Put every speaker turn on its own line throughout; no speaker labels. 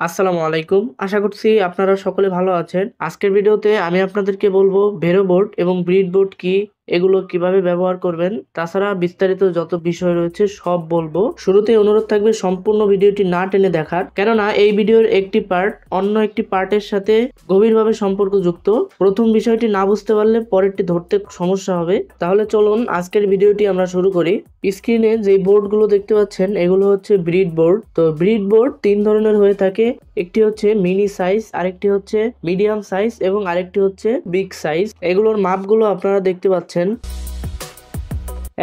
আসসালামু আলাইকুম। আশা করছি আপনারা সকলে ভালো আছেন। আজকের ভিডিওতে আমি আপনাদেরকে বলবো ভেরো বোর্ড এবং ব্রিড বোর্ড কি, এগুলো কিভাবে ব্যবহার করবেন, তাছাড়া বিস্তারিত যত বিষয় রয়েছে সব বলবো। শুরুতেই অনুরোধ থাকবে সম্পূর্ণ ভিডিওটি না টেনে দেখার, কেননা এই ভিডিওর একটি পার্ট অন্য একটি পার্টের সাথে গভীরভাবে সম্পর্কযুক্ত। প্রথম বিষয়টি না বুঝতে পারলে পরেরটি ধরতে সমস্যা হবে। তাহলে চলুন আজকের ভিডিওটি আমরা শুরু করি। স্ক্রিনে যে বোর্ডগুলো দেখতে পাচ্ছেন এগুলো হচ্ছে ব্রিড বোর্ড। তো ব্রিড বোর্ড তিন ধরনের হয়ে থাকে, একটি হচ্ছে মিনি সাইজ, আরেকটি হচ্ছে মিডিয়াম সাইজ এবং আরেকটি হচ্ছে বিগ সাইজ। এগুলোর মাপগুলো আপনারা দেখতে পাচ্ছেন।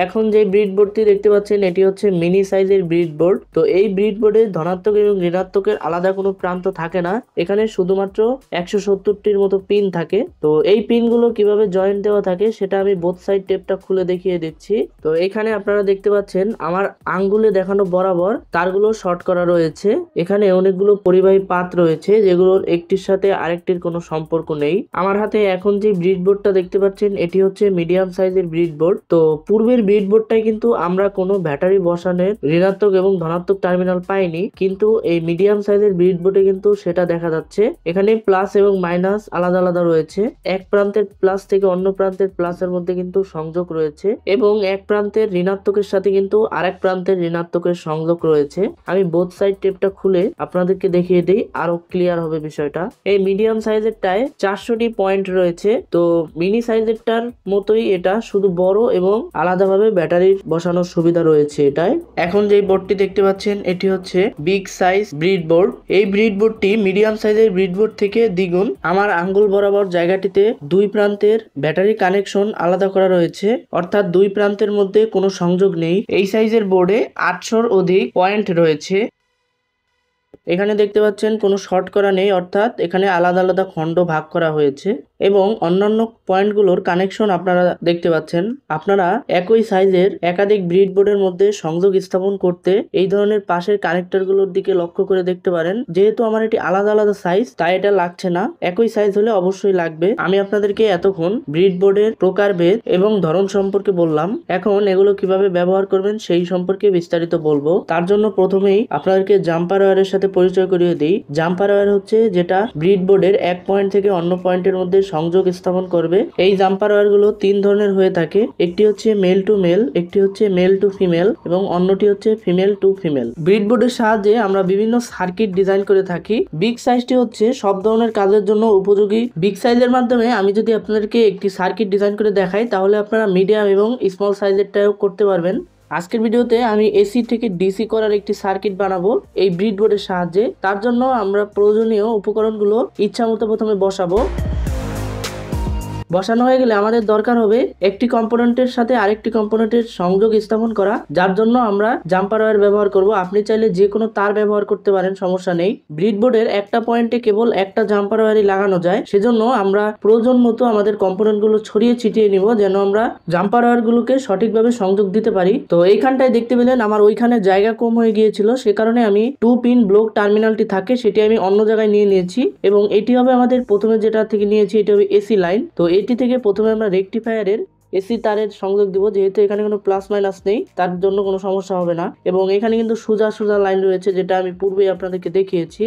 এখন যে ব্রিড বোর্ডটি দেখতে পাচ্ছেন এটি হচ্ছে মিনি সাইজের ব্রিড বোর্ড। তো এই ব্রিড বোর্ডে ধনাত্মক এবং ঋণাত্মকের আলাদা কোনো প্রান্ত থাকে না, এখানে শুধুমাত্র 170টির মতো পিন থাকে। তো এই পিনগুলো কিভাবে জয়েন্ট দেওয়া থাকে সেটা আমি বোথ সাইড টেপটা খুলে দেখিয়ে দিচ্ছি। তো এখানে আপনারা দেখতে পাচ্ছেন আমার আঙ্গুলে দেখানো বরাবর তারগুলো শর্ট করা রয়েছে। এখানে অনেকগুলো পরিবাহী পাত রয়েছে যেগুলোর একটির সাথে আরেকটির কোনো সম্পর্ক নেই। আমার হাতে এখন যে ব্রিড বোর্ডটা দেখতে পাচ্ছেন এটি হচ্ছে মিডিয়াম সাইজের ব্রিড বোর্ড। তো পূর্বের ব্রিড বোর্ডটাই কিন্তু আমরা কোনো ব্যাটারি বসানোর ঋণাত্মক এবং ধনাত্মক টার্মিনাল পাইনি, কিন্তু এই মিডিয়াম সাইজের ব্রিড বোর্ডে কিন্তু সেটা দেখা যাচ্ছে। এখানে প্লাস এবং মাইনাস আলাদা আলাদা রয়েছে, এক প্রান্তের প্লাস থেকে অন্য প্রান্তের প্লাসের মধ্যে কিন্তু সংযোগ রয়েছে এবং এক প্রান্তের ঋণাত্মকের সাথে কিন্তু আরেক প্রান্তের ঋণাত্মকের সংযোগ রয়েছে। আমি বোথ সাইড টেপটা খুলে আপনাদেরকে দেখিয়ে দিই, আরো ক্লিয়ার হবে বিষয়টা। এই মিডিয়াম সাইজেরটায় 400টি পয়েন্ট রয়েছে। তো মিনি সাইজেরটার মতোই এটা, শুধু বড় এবং আলাদাভাবে ব্যাটারি বসানোর সুবিধা রয়েছে এটাই। এখন যে বোর্ডটি দেখতে পাচ্ছেন এটি হচ্ছে বিগ সাইজ ব্রিড বোর্ড। এই ব্রিড বোর্ডটি মিডিয়াম সাইজের ব্রিড বোর্ড থেকে দ্বিগুণ। আমার আঙ্গুল বরাবর জায়গাটিতে দুই প্রান্তের ব্যাটারি কানেকশন আলাদা করা রয়েছে, অর্থাৎ দুই প্রান্তের মধ্যে কোনো সংযোগ নেই। এই সাইজের বোর্ডে 800-র অধিক পয়েন্ট রয়েছে। এখানে দেখতে পাচ্ছেন কোনো শর্ট করা নেই, অর্থাৎ এখানে আলাদা আলাদা খণ্ড ভাগ করা হয়েছে এবং অন্যান্য পয়েন্টগুলোর কানেকশন আপনারা দেখতে পাচ্ছেন। আপনারা একই সাইজের একাধিক ব্রিড বোর্ডের মধ্যে সংযোগ স্থাপন করতে এই ধরনের পাশের কানেক্টরগুলোর দিকে লক্ষ্য করে দেখতে পারেন। যেহেতু আমার এটি আলাদা আলাদা সাইজ তাই এটা লাগছে না, একই সাইজ হলে অবশ্যই লাগবে। আমি আপনাদেরকে এতক্ষণ ব্রিড বোর্ডের প্রকারভেদ এবং ধরন সম্পর্কে বললাম, এখন এগুলো কিভাবে ব্যবহার করবেন সেই সম্পর্কে বিস্তারিত বলবো। তার জন্য প্রথমেই আপনাদেরকে জাম্পার ওয়্যারের সাথে পরিচয় করিয়ে দিই। জাম্পার ওয়্যার হচ্ছে যেটা ব্রিড বোর্ডের এক পয়েন্ট থেকে অন্য পয়েন্টের মধ্যে সংযোগ স্থাপন করবে। এই জাম্পার ওয়্যার গুলো তিন ধরনের হয়ে থাকে, একটি হচ্ছে মেল টু মেল, একটি হচ্ছে মেল টু ফিমেল এবং অন্যটি হচ্ছে ফিমেল টু ফিমেল। ব্রিড বোর্ডের সাহায্যে আমরা বিভিন্ন সার্কিট ডিজাইন করে থাকি। বিগ সাইজটি হচ্ছে সব ধরনের কাজের জন্য উপযোগী। বিগ সাইজের মাধ্যমে আমি যদি আপনাদেরকে একটি সার্কিট ডিজাইন করে দেখাই তাহলে আপনারা মিডিয়াম এবং স্মল সাইজেরটাও করতে পারবেন। আজকের ভিডিওতে আমি এসি থেকে ডিসি করার একটি সার্কিট বানাবো এই ব্রিড বোর্ডের সাহায্যে। তার জন্য আমরা প্রয়োজনীয় উপকরণগুলো ইচ্ছামতো প্রথমে বসাবো। বসানো হয়ে গেলে আমাদের দরকার হবে একটি কম্পোনেন্টের সাথে আরেকটি কম্পোনেন্টের সংযোগ স্থাপন করা, যার জন্য আমরা জাম্পার ওয়্যার ব্যবহার করব। আপনি চাইলে যে কোনো তার ব্যবহার করতে পারেন, সমস্যা নেই। ব্রিড বোর্ডের একটা পয়েন্টে কেবল একটা জাম্পার ওয়্যারই লাগানো যায়, সেজন্য আমরা প্রয়োজন মতো আমাদের কম্পোনেন্টগুলো ছড়িয়ে ছিটিয়ে নিব যেন আমরা জাম্পার ওয়্যারগুলোকে সঠিকভাবে সংযোগ দিতে পারি। তো এইখানটায় দেখতে পেলেন আমার ওইখানে জায়গা কম হয়ে গিয়েছিল, সে কারণে আমি 2 পিন ব্লক টার্মিনালটি থাকে সেটি আমি অন্য জায়গায় নিয়ে নিয়েছি এবং এটি হবে আমাদের প্রথমে যেটা থেকে নিয়েছি এটি হবে এসি লাইন। তো এটি থেকে প্রথমে আমরা রেকটিফায়ারের এসি তারের সংযোগ দিব, যেহেতু এখানে কোনো প্লাস মাইনাস নেই তার জন্য কোনো সমস্যা হবে না। এবং এখানে কিন্তু সোজা সোজা লাইন রয়েছে যেটা আমি পূর্বেই আপনাদেরকে দেখিয়েছি।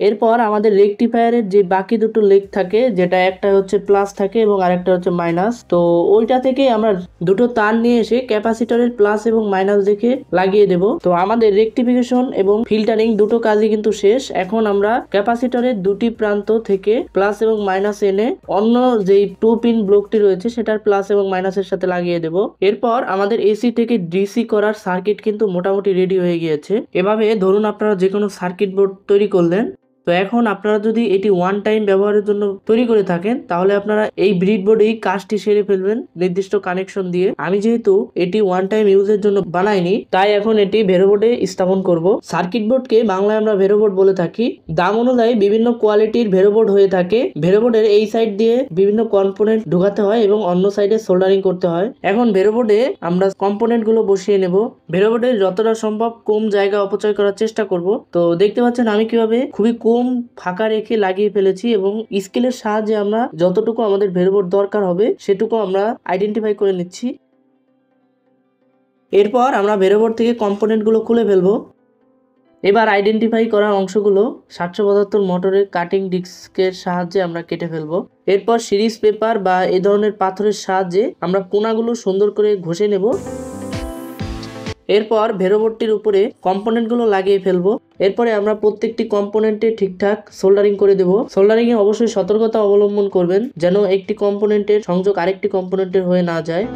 এরপর আমাদের রেকটিফায়ারের যে বাকি দুটো লেগ থাকে, যেটা একটা হচ্ছে প্লাস থাকে এবং আরেকটা হচ্ছে মাইনাস, তো ওইটা থেকে আমরা দুটো তার নিয়ে এসে ক্যাপাসিটরের প্লাস এবং মাইনাস দেখে লাগিয়ে দেব। তো আমাদের রেকটিফিকেশন এবং ফিল্টারিং দুটো কাজই কিন্তু শেষ। এখন আমরা ক্যাপাসিটরের দুটি প্রান্ত থেকে প্লাস এবং মাইনাস এনে অন্য যেই 2 পিন ব্লকটি রয়েছে সেটার প্লাস এবং মাইনাসের সাথে লাগিয়ে দেব। এরপর আমাদের এসি থেকে ডিসি করার সার্কিট কিন্তু মোটামুটি রেডি হয়ে গিয়েছে। এভাবে ধরুন আপনারা যে কোনো সার্কিট বোর্ড তৈরি করলেন। তো এখন আপনারা যদি এটি ওয়ান টাইম ব্যবহারের জন্য তৈরি করে থাকেন তাহলে আপনারা এই ব্রিড বোর্ডেই কাজটি সেরে ফেলবেন নির্দিষ্ট কানেকশন দিয়ে। আমি যেহেতু এটি ওয়ান টাইম ইউজের জন্য বানাইনি তাই এখন এটি ভেরো বোর্ডে স্থাপন করব। সার্কিট বোর্ডকে বাংলায় আমরা ভেরো বোর্ড বলে থাকি। দাম অনুযায়ী বিভিন্ন কোয়ালিটির ভেরো বোর্ড হয়ে থাকে। ভেরো বোর্ডের এই সাইড দিয়ে বিভিন্ন কম্পোনেন্ট ঢোকাতে হয় এবং অন্য সাইডে সোল্ডারিং করতে হয়। এখন ভেরো বোর্ডে আমরা কম্পোনেন্ট গুলো বসিয়ে নেব। ভেরো বোর্ডে যতটা সম্ভব কম জায়গা অপচয় করার চেষ্টা করব। তো দেখতে পাচ্ছেন আমি কিভাবে খুবই কম ফাঁকা রেখে লাগিয়ে ফেলেছি এবং স্কেলের সাহায্যে আমরা যতটুকু আমাদের ভেরো বোর্ড দরকার হবে সেটুকু আমরা আইডেন্টিফাই করে নিচ্ছি। এরপর আমরা ভেরো বোর্ড থেকে কম্পোনেন্ট গুলো খুলে ফেলবো। এবার আইডেন্টিফাই করা অংশগুলো 775 মোটরের কাটিং ডিস্কের সাহায্যে আমরা কেটে ফেলবো। এরপর সিরিজ পেপার বা এই ধরনের পাথরের সাহায্যে আমরা কোণাগুলো সুন্দর করে ঘষে নেব। এরপর ভেরোবোর্ডটির উপরে কম্পোনেন্টগুলো লাগিয়ে ফেলবো। এরপরে আমরা প্রত্যেকটি কম্পোনেন্টে ঠিকঠাক সোল্ডারিং করে দেব। সোল্ডারিং এ অবশ্যই সতর্কতা অবলম্বন করবেন যেন একটি কম্পোনেন্টের সংযোগ আরেকটি কম্পোনেন্টের হয়ে না যায়।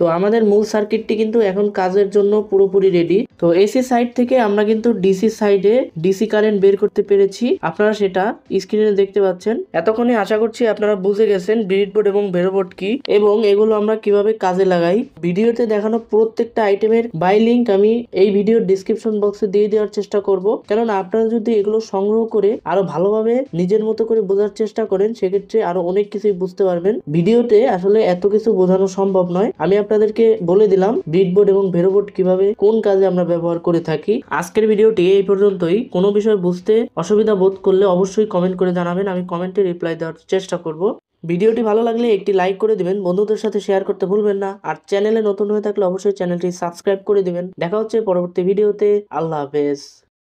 তো আমাদের মূল সার্কিটটি কিন্তু এখন কাজের জন্য পুরোপুরি রেডি। তো এসি সাইড থেকে আমরা কিন্তু ডিসি সাইডে ডিসি কারেন্ট বের করতে পেরেছি, আপনারা সেটা স্ক্রিনে দেখতে পাচ্ছেন। এতক্ষণে আশা করছি আপনারা বুঝে গেছেন ব্রিডবোর্ড এবং ভেরোবোর্ড কি এবং এগুলো আমরা কিভাবে কাজে লাগাই। ভিডিওতে দেখানো প্রত্যেকটা আইটেমের বাই লিঙ্ক আমি এই ভিডিওর ডিসক্রিপশন বক্সে দিয়ে দেওয়ার চেষ্টা করব, কেননা আপনারা যদি এগুলো সংগ্রহ করে আরো ভালোভাবে নিজের মতো করে বোঝার চেষ্টা করেন সেক্ষেত্রে আরো অনেক কিছুই বুঝতে পারবেন। ভিডিওতে আসলে এত কিছু বোঝানো সম্ভব নয়, আমি আপনাদেরকে বলে দিলাম ব্রিডবোর্ড এবং ভেরোবোর্ড কিভাবে কোন কাজে আমরা ব্যবহার করে থাকি। আজকের ভিডিওটি এই পর্যন্তই। কোনো বিষয় বুঝতে অসুবিধা বোধ করলে অবশ্যই কমেন্ট করে জানাবেন, আমি কমেন্টে রিপ্লাই দেওয়ার চেষ্টা করব। ভিডিওটি ভালো লাগলে একটি লাইক করে দিবেন, বন্ধুদের সাথে শেয়ার করতে ভুলবেন না, আর চ্যানেলে নতুন হয়ে থাকলে অবশ্যই চ্যানেলটি সাবস্ক্রাইব করে দিবেন। দেখা হচ্ছে পরবর্তী ভিডিওতে। আল্লাহ হাফেজ।